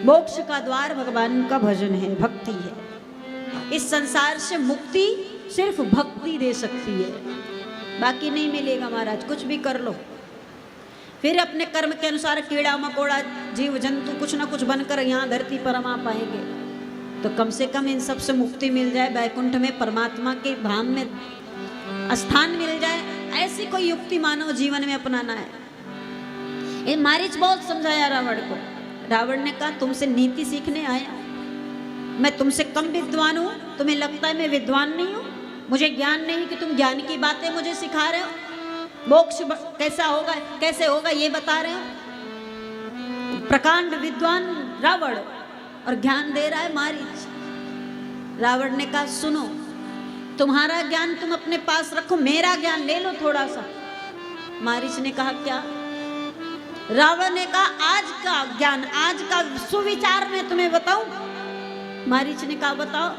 मोक्ष का द्वार भगवान का भजन है, भक्ति है। इस संसार से मुक्ति सिर्फ भक्ति दे सकती है, बाकी नहीं मिलेगा महाराज। कुछ भी कर लो, फिर अपने कर्म के अनुसार कीड़ा मकोड़ा जीव जंतु कुछ ना कुछ बनकर यहाँ धरती पर हम आ पाएंगे। तो कम से कम इन सब से मुक्ति मिल जाए, बैकुंठ में परमात्मा के धाम में स्थान मिल जाए, ऐसी कोई युक्ति मानव जीवन में अपनाना है। ये मारीच बहुत समझाया रावण को। रावण ने कहा तुमसे नीति सीखने आया, मैं तुमसे कम विद्वान हूँ, तुम्हें लगता है मैं विद्वान नहीं हूँ, मुझे ज्ञान नहीं कि तुम ज्ञान की बातें मुझे सिखा रहे हो, मोक्ष कैसा होगा कैसे होगा ये बता रहे हो। प्रकांड विद्वान रावण और ज्ञान दे रहा है मारीच। रावण ने कहा सुनो, तुम्हारा ज्ञान तुम अपने पास रखो, मेरा ज्ञान ले लो थोड़ा सा। मारीच ने कहा क्या? रावण ने कहा आज का ज्ञान, आज का सुविचार मैं तुम्हें बताऊं। मारीच ने कहा बताओ।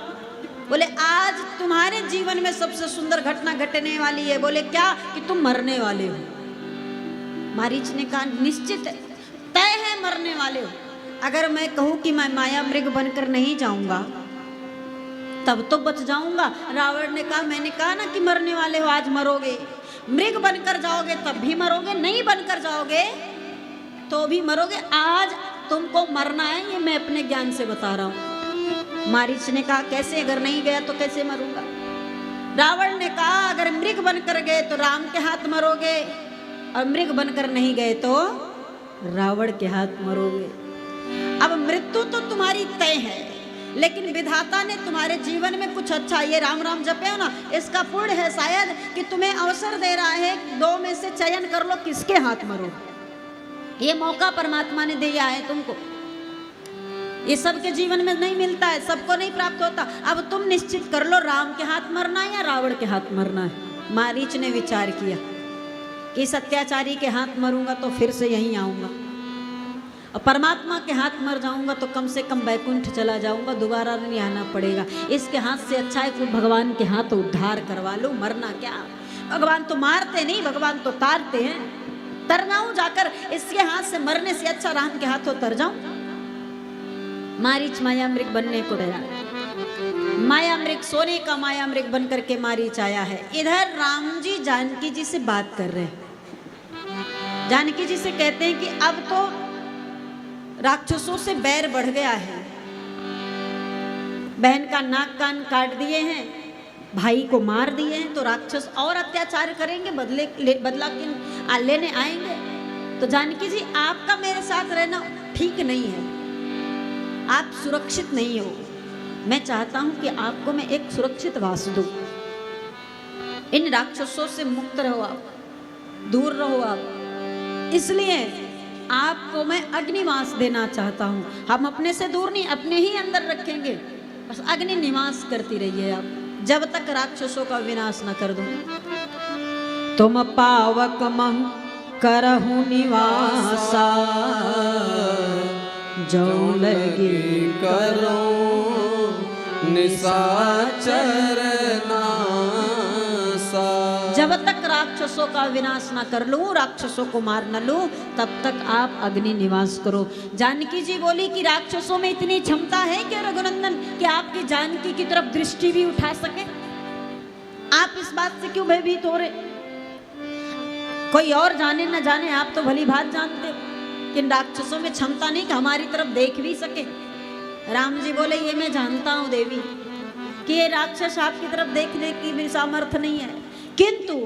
बोले आज तुम्हारे जीवन में सबसे सुंदर घटना घटने वाली है। बोले क्या? कि तुम मरने वाले हो। मारीच ने कहा निश्चित है, तय है मरने वाले हो। अगर मैं कहूं कि मैं माया मृग बनकर नहीं जाऊंगा तब तो बच जाऊंगा। रावण ने कहा मैंने कहा ना कि मरने वाले हो, आज मरोगे। मृग बनकर जाओगे तब भी मरोगे, नहीं बनकर जाओगे तो भी मरोगे। आज तुमको मरना है, ये मैं अपने ज्ञान से बता रहा हूं। मारीच ने कहा कैसे? अगर नहीं गया तो कैसे मरूंगा? रावण ने कहा अगर मृग बनकर गए तो राम के हाथ मरोगे, और मृग बनकर नहीं गए तो रावण के हाथ मरोगे। अब मृत्यु तो तुम्हारी तय है, लेकिन विधाता ने तुम्हारे जीवन में कुछ अच्छा, ये राम राम जपे हो ना, इसका पुण्य है शायद कि तुम्हें अवसर दे रहा है, दो में से चयन कर लो किसके हाथ मरो। ये मौका परमात्मा ने दिया है तुमको। ये सबके जीवन में नहीं मिलता है, सबको नहीं प्राप्त होता। अब तुम निश्चित कर लो राम के हाथ मरना है या रावण के हाथ मरना है। मारीच ने विचार किया कि सत्याचारी के हाथ मरूंगा तो फिर से यहीं आऊंगा, और परमात्मा के हाथ मर जाऊंगा तो कम से कम बैकुंठ चला जाऊंगा, दोबारा नहीं आना पड़ेगा। इसके हाथ से अच्छा है कि भगवान के हाथ उद्धार करवा लो। मरना क्या, भगवान तो मारते नहीं, भगवान तो तारते हैं। तर जाऊं जाकर, इसके हाथ से मरने से अच्छा राम के हाथों तर जाऊं। मारीच माया मृग बनने को तैयार। माया मृग, सोने का माया मृग बन करके मारीच आया है। इधर राम जी जानकी जी से बात कर रहे हैं। जानकी जी से कहते हैं कि अब तो राक्षसों से बैर बढ़ गया है, बहन का नाक कान काट दिए हैं, भाई को मार दिए हैं, तो राक्षस और अत्याचार करेंगे, बदला लेने आएंगे। तो जानकी जी आपका मेरे साथ रहना ठीक नहीं है, आप सुरक्षित नहीं हो। मैं चाहता हूं कि आपको मैं एक सुरक्षित वास दूं। इन राक्षसों से मुक्त रहो, आप दूर रहो आप। इसलिए आपको मैं अग्निवास देना चाहता हूं। हम अपने से दूर नहीं, अपने ही अंदर रखेंगे, बस अग्नि निवास करती रहिए आप, जब तक राक्षसों का विनाश न कर दूं। तुम पावक मह करहु निवासा, जो लगी करो निशाचर नासा। जब तक राक्षसों का विनाश ना कर लूं, राक्षसों को मार न लूं, तब तक आप अग्नि निवास करो। जानकी जी बोली कि राक्षसों में इतनी क्षमता है कि रघुनंदन कि आपकी जानकी की तरफ दृष्टि भी उठा सके। आप इस बात से क्यों भयभीत हो रहे? कोई और जाने न जाने, आप तो भली भात जानते हो कि राक्षसों में क्षमता नहीं कि हमारी तरफ देख भी सके। राम जी बोले ये मैं जानता हूं देवी कि ये राक्षस आपकी तरफ देखने की भी सामर्थ्य नहीं है, किंतु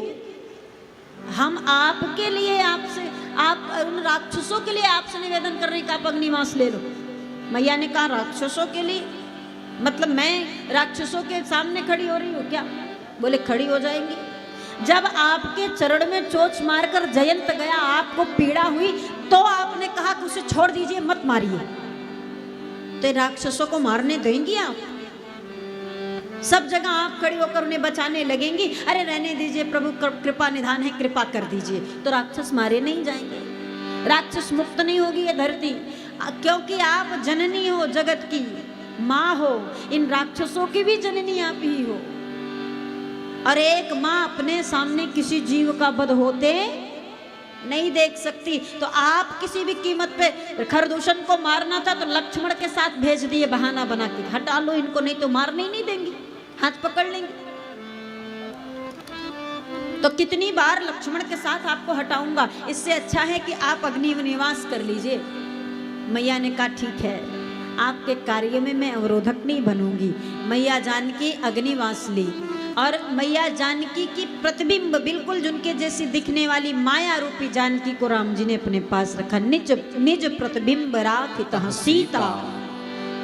हम आपके लिए आप उन राक्षसों के लिए आपसे निवेदन कर रहे हैं कि आप अग्निवास ले लो। मैया ने कहा राक्षसों के लिए मतलब मैं राक्षसों के सामने खड़ी हो रही हूँ क्या? बोले खड़ी हो जाएंगी। जब आपके चरण में चोच मारकर जयंत गया, आपको पीड़ा हुई, तो आपने कहा कि उसे छोड़ दीजिए, मत मारिए। तो राक्षसों को मारने देंगी आप? सब जगह आप खड़ी होकर उन्हें बचाने लगेंगी, अरे रहने दीजिए प्रभु, कृपा निधान है, कृपा कर दीजिए, तो राक्षस मारे नहीं जाएंगे, राक्षस मुक्त नहीं होगी ये धरती, क्योंकि आप जननी हो, जगत की माँ हो। इन राक्षसों की भी जननी आप ही हो, और एक माँ अपने सामने किसी जीव का वध होते नहीं देख सकती। तो आप किसी भी कीमत पे खरदूषण को मारना था तो लक्ष्मण के साथ भेज दिए बहाना बना के, हटा लो इनको नहीं तो मारने ही नहीं देंगे, हाथ पकड़ लेंगे। तो कितनी बार लक्ष्मण के साथ आपको हटाऊंगा, इससे अच्छा है कि आप अग्निनिवास कर लीजिए। मैया ने कहा ठीक है, आपके कार्य में मैं अवरोधक नहीं बनूंगी। मैया जानकी अग्निवास ली और मैया जानकी की प्रतिबिंब बिल्कुल जिनके जैसी दिखने वाली माया रूपी जानकी को राम जी ने अपने पास रखा। निज निज प्रतिबिंब राखितः सीता,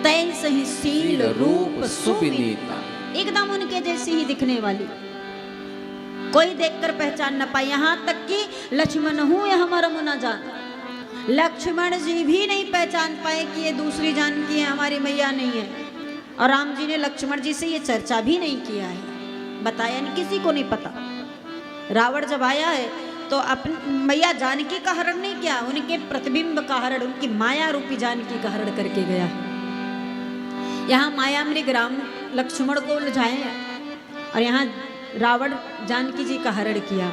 तै सही सील रूप सुविनीता। एकदम उनके जैसी ही दिखने वाली, कोई देखकर पहचान न पाए। यहाँ तक कि लक्ष्मण हूँ या हमारा मुना जान, लक्ष्मण जी भी नहीं पहचान पाए कि ये दूसरी जानकी है, हमारी मैया नहीं है। और राम जी ने लक्ष्मण जी से ये चर्चा भी नहीं किया है, बताया नहीं, किसी को नहीं पता। रावण जब आया है तो अपनी मैया जानकी का हरण नहीं किया, उनके प्रतिबिंब का हरण, उनकी माया रूपी जानकी का हरण करके गया। यहाँ माया मृग राम लक्ष्मण को उलझाए और यहाँ रावण जानकी जी का हरण किया।